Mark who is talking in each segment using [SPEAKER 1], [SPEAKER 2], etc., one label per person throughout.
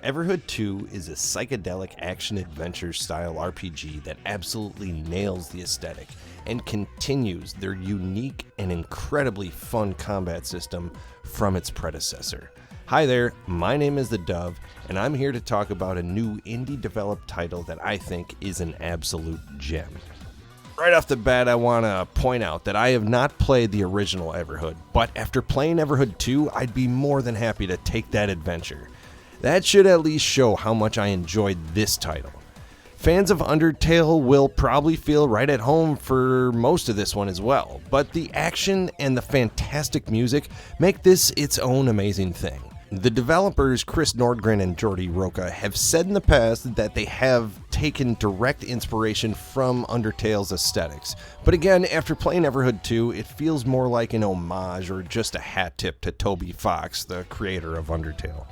[SPEAKER 1] Everhood 2 is a psychedelic action-adventure style RPG that absolutely nails the aesthetic and continues their unique and incredibly fun combat system from its predecessor. Hi there, my name is The Dove, and I'm here to talk about a new indie-developed title that I think is an absolute gem. Right off the bat, I want to point out that I have not played the original Everhood, but after playing Everhood 2, I'd be more than happy to take that adventure. That should at least show how much I enjoyed this title. Fans of Undertale will probably feel right at home for most of this one as well, but the action and the fantastic music make this its own amazing thing. The developers Chris Nordgren and Jordi Roca have said in the past that they have taken direct inspiration from Undertale's aesthetics. But again, after playing Everhood 2, it feels more like an homage or just a hat tip to Toby Fox, the creator of Undertale.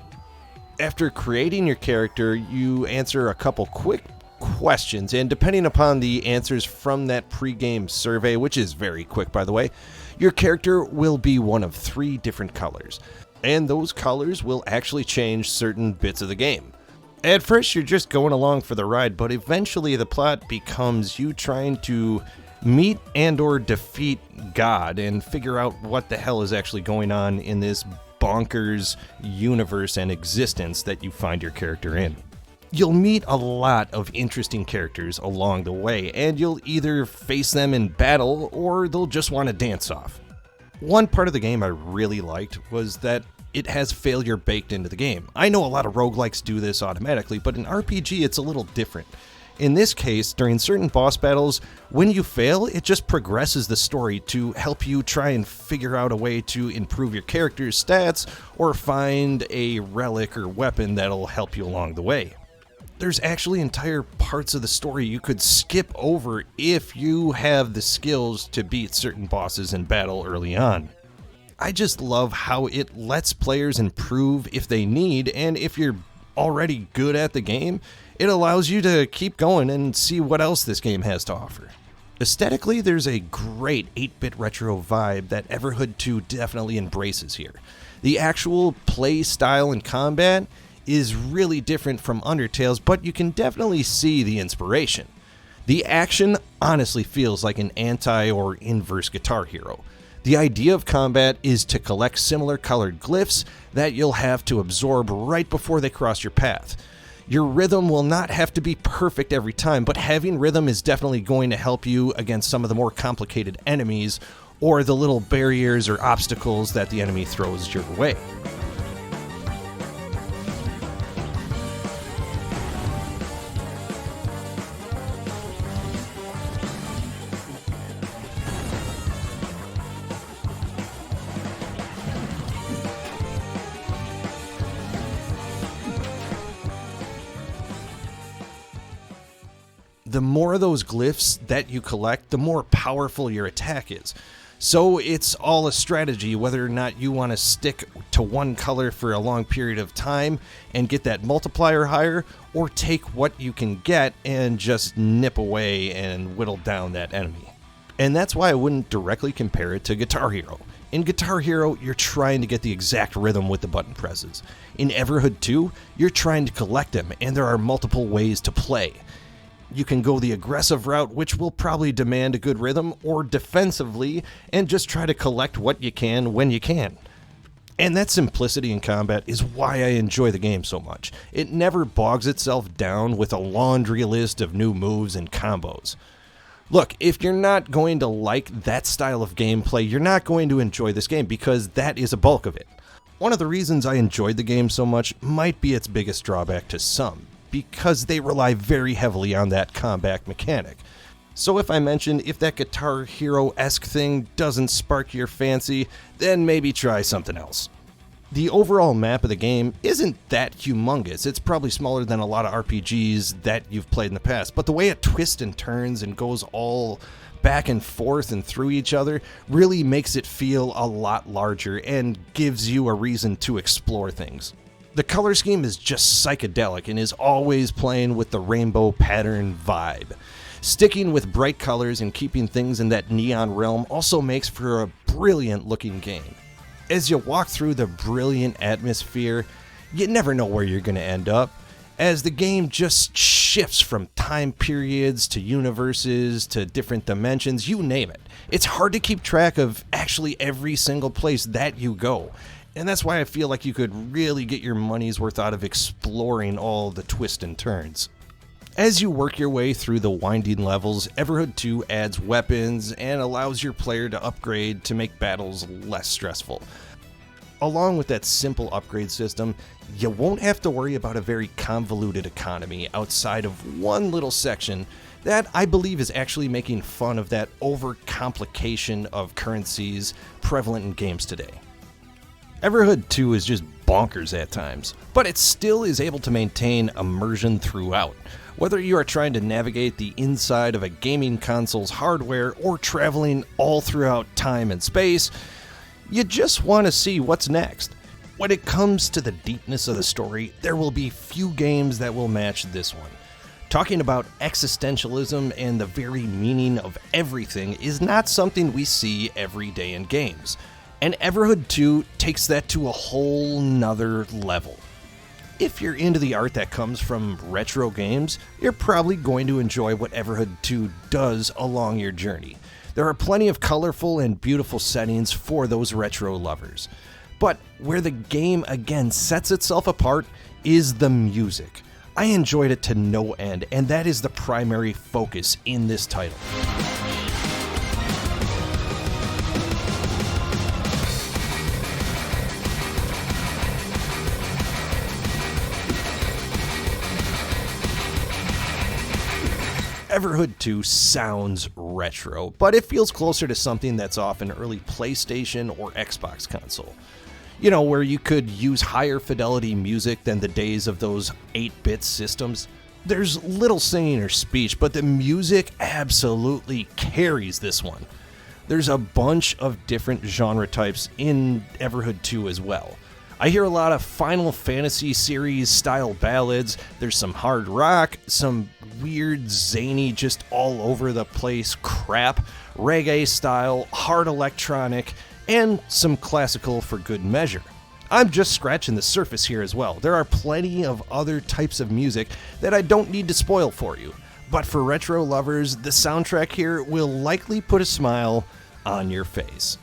[SPEAKER 1] After creating your character, you answer a couple quick questions, and depending upon the answers from that pre-game survey, which is very quick by the way, your character will be one of 3 different colors. And those colors will actually change certain bits of the game. At first you're just going along for the ride, but eventually the plot becomes you trying to meet and or defeat God and figure out what the hell is actually going on in this bonkers universe and existence that you find your character in. You'll meet a lot of interesting characters along the way, and you'll either face them in battle or they'll just want to dance off. One part of the game I really liked was that it has failure baked into the game. I know a lot of roguelikes do this automatically, but in RPG it's a little different. In this case, during certain boss battles, when you fail, it just progresses the story to help you try and figure out a way to improve your character's stats or find a relic or weapon that'll help you along the way. There's actually entire parts of the story you could skip over if you have the skills to beat certain bosses in battle early on. I just love how it lets players improve if they need, and if you're already good at the game, it allows you to keep going and see what else this game has to offer. Aesthetically, there's a great 8-bit retro vibe that Everhood 2 definitely embraces here. The actual play style and combat is really different from Undertale's, but you can definitely see the inspiration. The action honestly feels like an anti or inverse Guitar Hero. The idea of combat is to collect similar colored glyphs that you'll have to absorb right before they cross your path. Your rhythm will not have to be perfect every time, but having rhythm is definitely going to help you against some of the more complicated enemies or the little barriers or obstacles that the enemy throws your way. The more of those glyphs that you collect, the more powerful your attack is. So it's all a strategy whether or not you want to stick to one color for a long period of time and get that multiplier higher, or take what you can get and just nip away and whittle down that enemy. And that's why I wouldn't directly compare it to Guitar Hero. In Guitar Hero, you're trying to get the exact rhythm with the button presses. In Everhood 2, you're trying to collect them, and there are multiple ways to play. You can go the aggressive route, which will probably demand a good rhythm, or defensively, and just try to collect what you can when you can. And that simplicity in combat is why I enjoy the game so much. It never bogs itself down with a laundry list of new moves and combos. Look, if you're not going to like that style of gameplay, you're not going to enjoy this game, because that is a bulk of it. One of the reasons I enjoyed the game so much might be its biggest drawback to some, because they rely very heavily on that combat mechanic. So if I mentioned if that Guitar Hero-esque thing doesn't spark your fancy, then maybe try something else. The overall map of the game isn't that humongous. It's probably smaller than a lot of RPGs that you've played in the past, but the way it twists and turns and goes all back and forth and through each other really makes it feel a lot larger and gives you a reason to explore things. The color scheme is just psychedelic and is always playing with the rainbow pattern vibe. Sticking with bright colors and keeping things in that neon realm also makes for a brilliant looking game. As you walk through the brilliant atmosphere, You never know where you're going to end up, as the game just shifts from time periods to universes to different dimensions, you name it. It's hard to keep track of actually every single place that you go, and that's why I feel like you could really get your money's worth out of exploring all the twists and turns. As you work your way through the winding levels, Everhood 2 adds weapons and allows your player to upgrade to make battles less stressful. Along with that simple upgrade system, you won't have to worry about a very convoluted economy outside of one little section that I believe is actually making fun of that overcomplication of currencies prevalent in games today. Everhood 2 is just bonkers at times, but it still is able to maintain immersion throughout. Whether you are trying to navigate the inside of a gaming console's hardware or traveling all throughout time and space, you just want to see what's next. When it comes to the deepness of the story, there will be few games that will match this one. Talking about existentialism and the very meaning of everything is not something we see every day in games, and Everhood 2 takes that to a whole nother level. If you're into the art that comes from retro games, you're probably going to enjoy what Everhood 2 does along your journey. There are plenty of colorful and beautiful settings for those retro lovers. But where the game again sets itself apart is the music. I enjoyed it to no end, and that is the primary focus in this title. Everhood 2 sounds retro, but it feels closer to something that's off an early PlayStation or Xbox console. You know, where you could use higher fidelity music than the days of those 8-bit systems. There's little singing or speech, but the music absolutely carries this one. There's a bunch of different genre types in Everhood 2 as well. I hear a lot of Final Fantasy series style ballads, there's some hard rock, some weird zany just all over the place crap, reggae style, hard electronic, and some classical for good measure. I'm just scratching the surface here as well. There are plenty of other types of music that I don't need to spoil for you, but for retro lovers, the soundtrack here will likely put a smile on your face.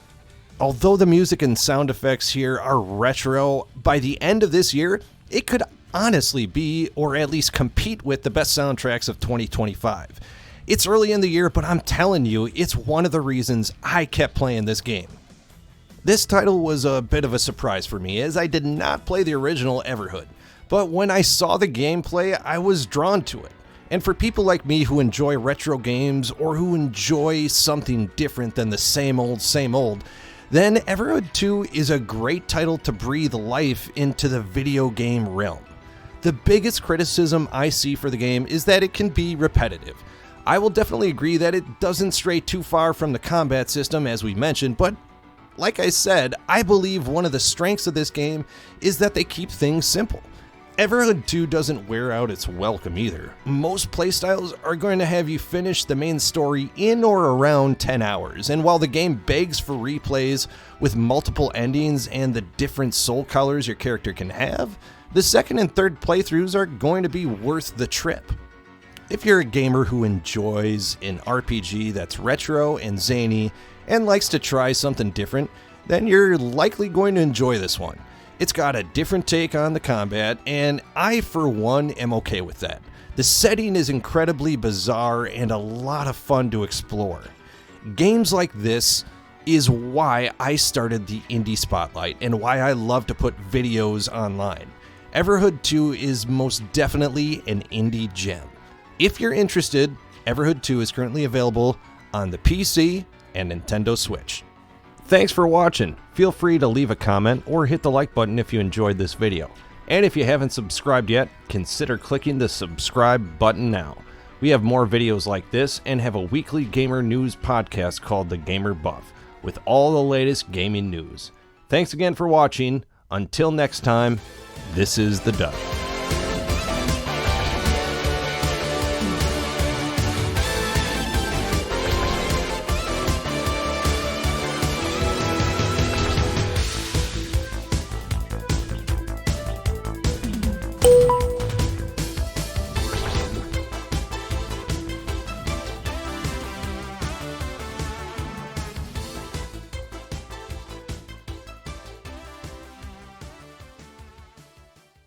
[SPEAKER 1] Although the music and sound effects here are retro, by the end of this year, it could honestly be, or at least compete with, the best soundtracks of 2025. It's early in the year, but I'm telling you, it's one of the reasons I kept playing this game. This title was a bit of a surprise for me, as I did not play the original Everhood, but when I saw the gameplay, I was drawn to it. And for people like me who enjoy retro games, or who enjoy something different than the same old, then Everhood 2 is a great title to breathe life into the video game realm. The biggest criticism I see for the game is that it can be repetitive. I will definitely agree that it doesn't stray too far from the combat system, as we mentioned, but like I said, I believe one of the strengths of this game is that they keep things simple. Everhood 2 doesn't wear out its welcome either. Most playstyles are going to have you finish the main story in or around 10 hours, and while the game begs for replays with multiple endings and the different soul colors your character can have, the second and third playthroughs are going to be worth the trip. If you're a gamer who enjoys an RPG that's retro and zany and likes to try something different, then you're likely going to enjoy this one. It's got a different take on the combat, and I, for one, am okay with that. The setting is incredibly bizarre and a lot of fun to explore. Games like this is why I started the Indie Spotlight and why I love to put videos online. Everhood 2 is most definitely an indie gem. If you're interested, Everhood 2 is currently available on the PC and Nintendo Switch. Thanks for watching. Feel free to leave a comment or hit the like button if you enjoyed this video. And if you haven't subscribed yet, consider clicking the subscribe button now. We have more videos like this and have a weekly gamer news podcast called The Gamer Buff, with all the latest gaming news. Thanks again for watching. Until next time, this is The Dub.